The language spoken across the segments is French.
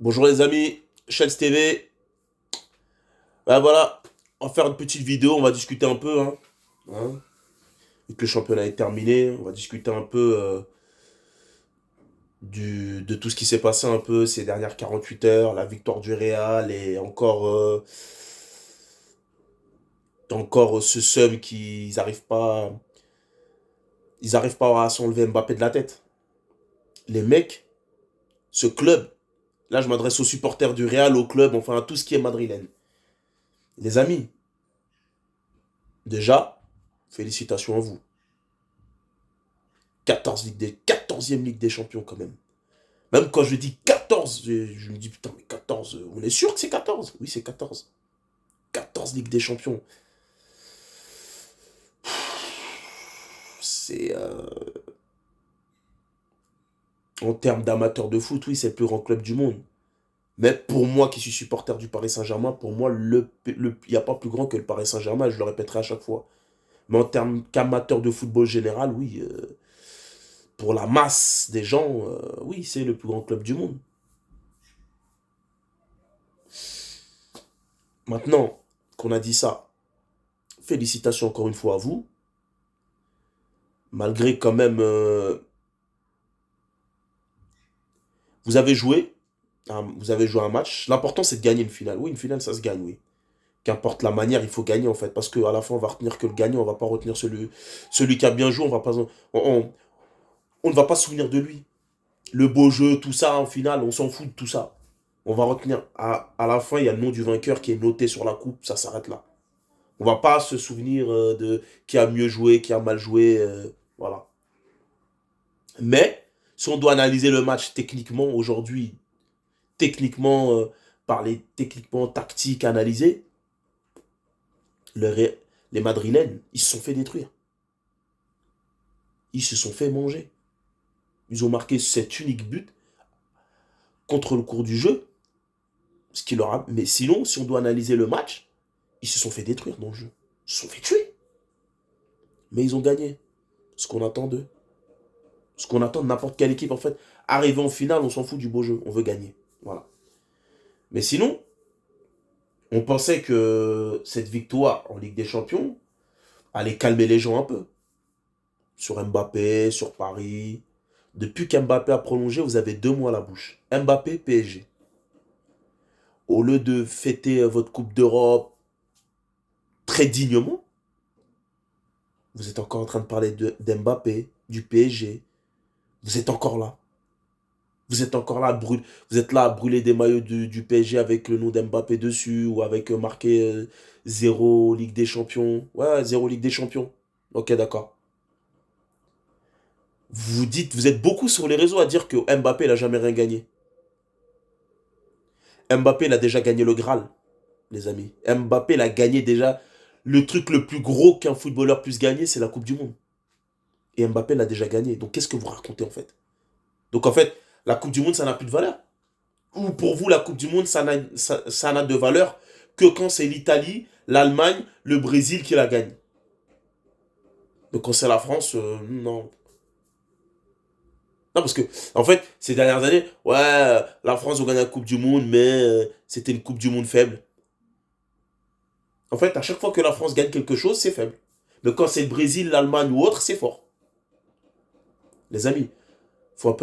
Bonjour les amis, Shells TV. Ben voilà, on va faire une petite vidéo, on va discuter un peu. Hein. Vu que le championnat est terminé, on va discuter un peu de tout ce qui s'est passé un peu ces dernières 48 heures, la victoire du Real et encore ce seum qu'ils n'arrivent pas, ils arrivent pas à s'enlever Mbappé de la tête. Les mecs, ce club, là je m'adresse aux supporters du Real, au club, enfin à tout ce qui est madrilène. Les amis, déjà, félicitations à vous. 14e Ligue des Champions quand même. Même quand je dis 14, je me dis putain, mais 14, on est sûr que c'est 14? Oui, c'est 14. 14 Ligue des Champions. C'est. En termes d'amateurs de foot, oui, c'est le plus grand club du monde. Mais pour moi qui suis supporter du Paris Saint-Germain, pour moi, il n'y a pas plus grand que le Paris Saint-Germain, je le répéterai à chaque fois. Mais en termes qu'amateur de football général, oui, pour la masse des gens, oui, c'est le plus grand club du monde. Maintenant qu'on a dit ça, félicitations encore une fois à vous. Malgré quand même vous avez joué, vous avez joué un match. L'important, c'est de gagner une finale. Oui, une finale, ça se gagne, oui. Qu'importe la manière, il faut gagner, en fait. Parce qu'à la fin, on va retenir que le gagnant, on va pas retenir celui qui a bien joué. On ne va pas se souvenir de lui. Le beau jeu, tout ça, en finale, on s'en fout de tout ça. On va retenir. À la fin, il y a le nom du vainqueur qui est noté sur la coupe. Ça s'arrête là. On va pas se souvenir de qui a mieux joué, qui a mal joué. Voilà. Mais, si on doit analyser le match techniquement, aujourd'hui, techniquement, parler techniquement, tactique, analysé, le les Madrilènes, ils se sont fait détruire. Ils se sont fait manger. Ils ont marqué cet unique but contre le cours du jeu. Ce qui leur a... Mais sinon, si on doit analyser le match, ils se sont fait détruire dans le jeu. Ils se sont fait tuer. Mais ils ont gagné. Ce qu'on attend d'eux. Ce qu'on attend de n'importe quelle équipe, en fait. Arriver en finale, on s'en fout du beau jeu. On veut gagner. Voilà. Mais sinon, on pensait que cette victoire en Ligue des Champions allait calmer les gens un peu. Sur Mbappé, sur Paris. Depuis qu'Mbappé a prolongé, vous avez 2 mois à la bouche. Mbappé, PSG. Au lieu de fêter votre Coupe d'Europe très dignement, vous êtes encore en train de parler d'Mbappé, du PSG. Vous êtes encore là. Vous êtes encore là, vous êtes là à brûler des maillots du PSG avec le nom d'Mbappé dessus ou avec marqué 0 Ligue des Champions. Ouais, 0 Ligue des Champions. Ok, d'accord. Vous êtes beaucoup sur les réseaux à dire que Mbappé n'a jamais rien gagné. Mbappé, il a déjà gagné le Graal, les amis. Mbappé, il a gagné déjà le truc le plus gros qu'un footballeur puisse gagner, c'est la Coupe du Monde. Et Mbappé l'a déjà gagné. Donc qu'est-ce que vous racontez en fait? Donc en fait, la Coupe du Monde, ça n'a plus de valeur. Ou pour vous, la Coupe du Monde, ça n'a de valeur que quand c'est l'Italie, l'Allemagne, le Brésil qui la gagnent. Donc quand c'est la France, non. Non, parce que, en fait, ces dernières années, ouais, la France a gagné la Coupe du Monde, mais c'était une Coupe du Monde faible. En fait, à chaque fois que la France gagne quelque chose, c'est faible. Mais quand c'est le Brésil, l'Allemagne ou autre, c'est fort. Les amis, faut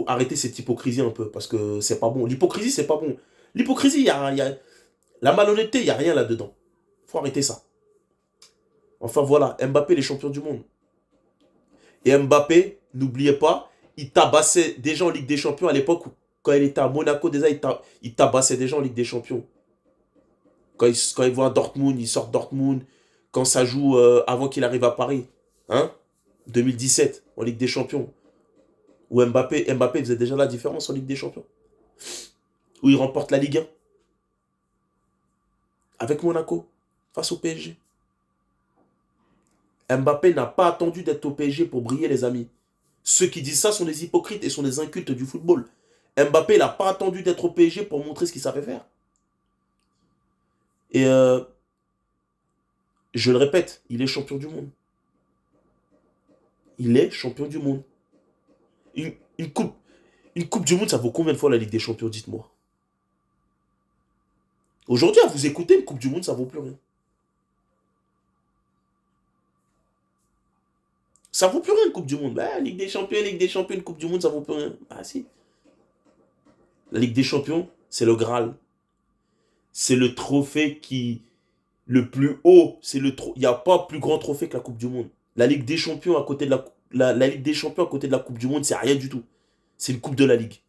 arrêter cette hypocrisie un peu, parce que c'est pas bon. L'hypocrisie, c'est pas bon. L'hypocrisie, la malhonnêteté, il n'y a rien là-dedans. Faut arrêter ça. Enfin voilà, Mbappé, les champions du monde. Et Mbappé, n'oubliez pas, il tabassait des gens en Ligue des Champions à l'époque où, quand il était à Monaco, déjà, il tabassait des gens en Ligue des Champions. Quand il voit Dortmund, il sort Dortmund. Quand ça joue avant qu'il arrive à Paris. Hein? 2017, en Ligue des Champions. Où Mbappé faisait déjà la différence en Ligue des Champions. Où il remporte la Ligue 1 avec Monaco face au PSG. Mbappé n'a pas attendu d'être au PSG pour briller, les amis. Ceux qui disent ça sont des hypocrites et sont des incultes du football. Mbappé n'a pas attendu d'être au PSG pour montrer ce qu'il savait faire. Et je le répète, il est champion du monde. Il est champion du monde. Une coupe. Une Coupe du Monde, ça vaut combien de fois la Ligue des Champions, dites-moi? Aujourd'hui, à vous écouter, une Coupe du Monde, ça vaut plus rien. Ça vaut plus rien, une Coupe du Monde. Bah, Ligue des Champions, une Coupe du Monde, ça vaut plus rien. Ah si. La Ligue des Champions, c'est le Graal. C'est le trophée qui... Le plus haut, c'est il n'y a pas plus grand trophée que la Coupe du Monde. La Ligue des Champions à côté de la Ligue des Champions à côté de la Coupe du Monde, c'est rien du tout. C'est une Coupe de la Ligue.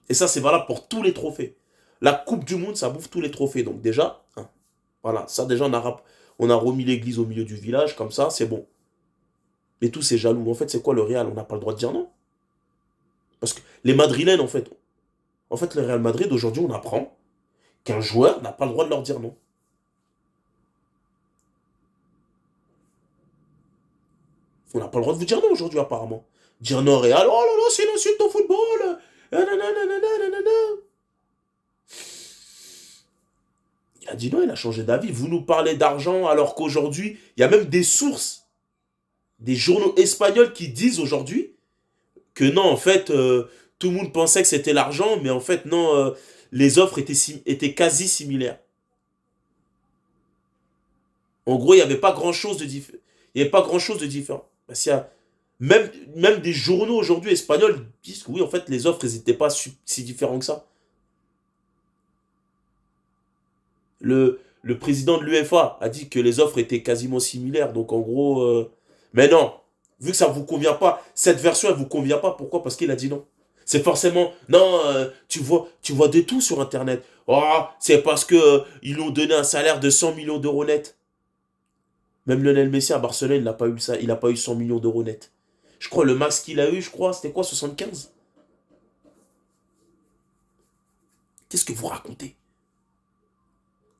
Et ça, c'est valable pour tous les trophées. La Coupe du Monde, ça bouffe tous les trophées. Donc déjà, hein, voilà, ça déjà, on a remis l'église au milieu du village, comme ça, c'est bon. Mais tous ces jaloux, en fait, c'est quoi le Real? On n'a pas le droit de dire non. Parce que les Madrilènes, en fait, le Real Madrid, aujourd'hui, on apprend qu'un joueur n'a pas le droit de leur dire non. On n'a pas le droit de vous dire non aujourd'hui, apparemment. Dire non Real, oh là là, c'est une insulte au football. Il a dit non, il a changé d'avis. Vous nous parlez d'argent alors qu'aujourd'hui, il y a même des sources, des journaux espagnols qui disent aujourd'hui que non, en fait, tout le monde pensait que c'était l'argent, mais en fait, non, les offres étaient quasi similaires. En gros, il n'y avait pas grand-chose de différent. Il n'y avait pas grand-chose de différent. Parce qu'il y a même des journaux aujourd'hui espagnols disent que oui, en fait, les offres n'étaient pas si différentes que ça. Le président de l'UEFA a dit que les offres étaient quasiment similaires. Donc, en gros... Mais non, vu que ça ne vous convient pas, cette version, elle ne vous convient pas. Pourquoi? Parce qu'il a dit non. C'est forcément... Non, tu vois de tout sur Internet. Oh, c'est parce que ils lui ont donné un salaire de 100 millions d'euros net. Même Lionel Messi à Barcelone, il n'a pas eu ça, il n'a pas eu 100 millions d'euros net. Je crois le max qu'il a eu, je crois, c'était quoi, 75? Qu'est-ce que vous racontez?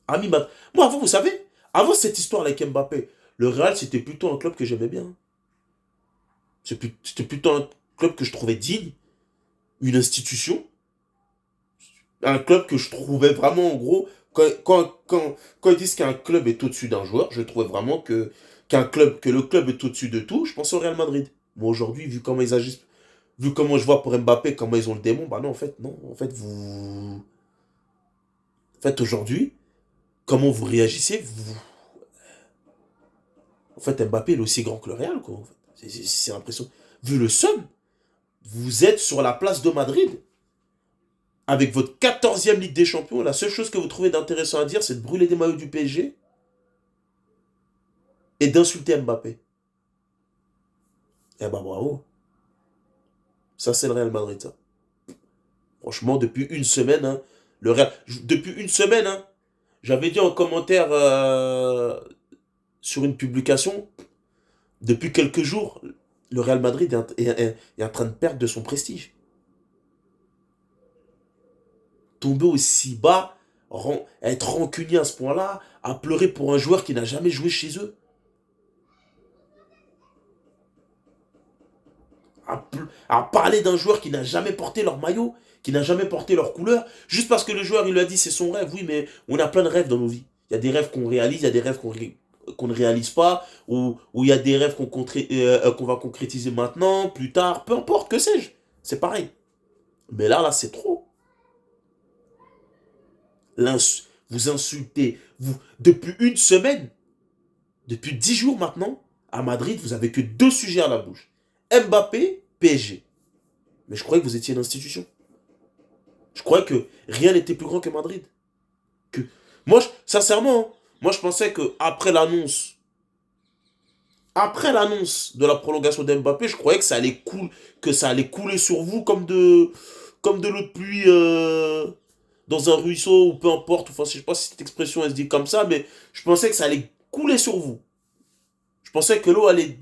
Ami, moi avant, vous savez, avant cette histoire avec Mbappé, le Real, c'était plutôt un club que j'aimais bien. C'était plutôt un club que je trouvais digne, une institution, un club que je trouvais vraiment, en gros, quand ils disent qu'un club est au-dessus d'un joueur, je trouvais vraiment que le club est au-dessus de tout, je pense au Real Madrid. Moi aujourd'hui, vu comment ils agissent, vu comment je vois pour Mbappé, comment ils ont le démon, bah non, en fait, non. En fait, aujourd'hui, comment vous réagissez, en fait, Mbappé il est aussi grand que le Real, quoi. En fait. C'est l'impression. Vu le somme, vous êtes sur la place de Madrid, avec votre 14e Ligue des Champions. La seule chose que vous trouvez d'intéressant à dire, c'est de brûler des maillots du PSG et d'insulter Mbappé. Eh ben bravo. Ça, c'est le Real Madrid, ça. Franchement, depuis une semaine, hein, depuis une semaine, hein, j'avais dit en commentaire sur une publication, depuis quelques jours, le Real Madrid est en train de perdre de son prestige. Tomber aussi bas, être rancunier à ce point-là, à pleurer pour un joueur qui n'a jamais joué chez eux, à parler d'un joueur qui n'a jamais porté leur maillot, qui n'a jamais porté leur couleur, juste parce que le joueur il lui a dit c'est son rêve. Oui, mais on a plein de rêves dans nos vies. Il y a des rêves qu'on réalise, il y a des rêves qu'on ne réalise pas, ou il y a des rêves qu'on va concrétiser maintenant, plus tard, peu importe, que sais-je. C'est pareil. Mais là, c'est trop. Vous insultez. Depuis une semaine, depuis 10 jours maintenant, à Madrid, vous avez que deux sujets à la bouche. Mbappé, PSG. Mais je croyais que vous étiez une institution. Je croyais que rien n'était plus grand que Madrid. Que... Moi, sincèrement, hein, moi je pensais que après l'annonce de la prolongation d'Mbappé, je croyais que ça allait couler sur vous comme de l'eau de pluie dans un ruisseau ou peu importe. Enfin, je sais pas si cette expression elle se dit comme ça, mais je pensais que ça allait couler sur vous. Je pensais que l'eau allait.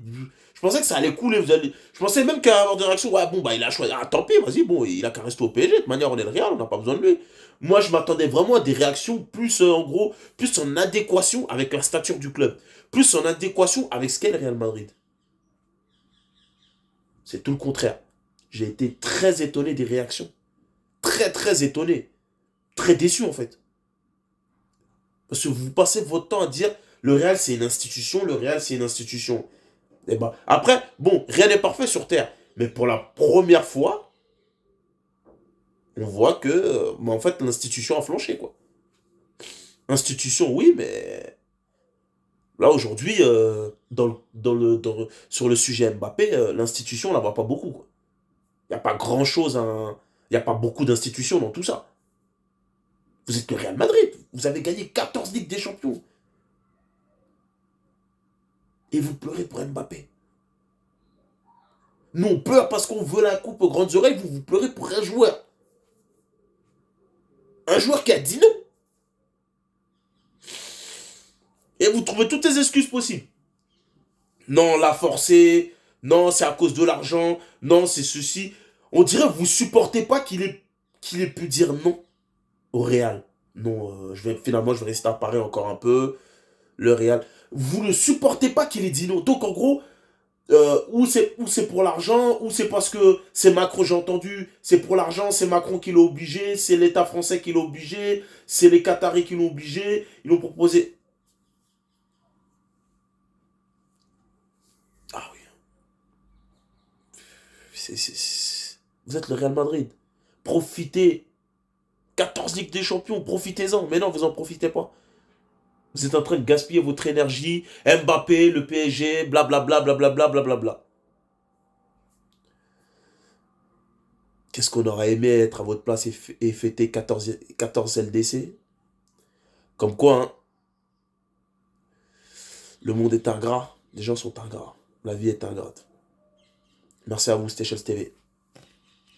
Je pensais que ça allait couler. Je pensais même qu'à avoir des réactions. Ouais, bon, bah il a choisi. Ah, tant pis, vas-y, bon, il a qu'à rester au PSG. De toute manière, on est le Real, on n'a pas besoin de lui. Moi, je m'attendais vraiment à des réactions plus, en gros, plus en adéquation avec la stature du club. Plus en adéquation avec ce qu'est le Real Madrid. C'est tout le contraire. J'ai été très étonné des réactions. Très, très étonné. Très déçu, en fait. Parce que vous passez votre temps à dire le Real, c'est une institution, le Real, c'est une institution. Et bah, après, bon, rien n'est parfait sur Terre. Mais pour la première fois, on voit que, en fait, l'institution a flanché, quoi. Institution, oui, mais là, aujourd'hui, sur le sujet Mbappé, l'institution, on la voit pas beaucoup, quoi. Il n'y a pas grand-chose, il n'y a pas beaucoup d'institutions dans tout ça. Vous êtes le Real Madrid. Vous avez gagné 14 Ligues des Champions. Et vous pleurez pour Mbappé. Nous, on pleure parce qu'on veut la coupe aux grandes oreilles. Vous pleurez pour un joueur. Un joueur qui a dit non. Et vous trouvez toutes les excuses possibles. Non, l'a forcé. Non, c'est à cause de l'argent. Non, c'est ceci. On dirait que vous supportez pas qu'il ait pu dire non au Real. Non, finalement, je vais rester à Paris encore un peu. Le Real. Vous ne supportez pas qu'il ait dit non. Donc, en gros, ou c'est pour l'argent, ou c'est parce que c'est Macron, j'ai entendu, c'est pour l'argent, c'est Macron qui l'a obligé, c'est l'État français qui l'a obligé, c'est les Qataris qui l'ont obligé, ils l'ont proposé. Ah oui, vous êtes le Real Madrid. Profitez. 14 Ligues des Champions, profitez-en. Mais non, vous en profitez pas. Vous êtes en train de gaspiller votre énergie. Mbappé, le PSG, blablabla, blablabla, blablabla. Qu'est-ce qu'on aurait aimé être à votre place et fêter 14 LDC? Comme quoi, hein, le monde est ingrat. Les gens sont ingrats. La vie est ingrate. Merci à vous, c'était Chess TV.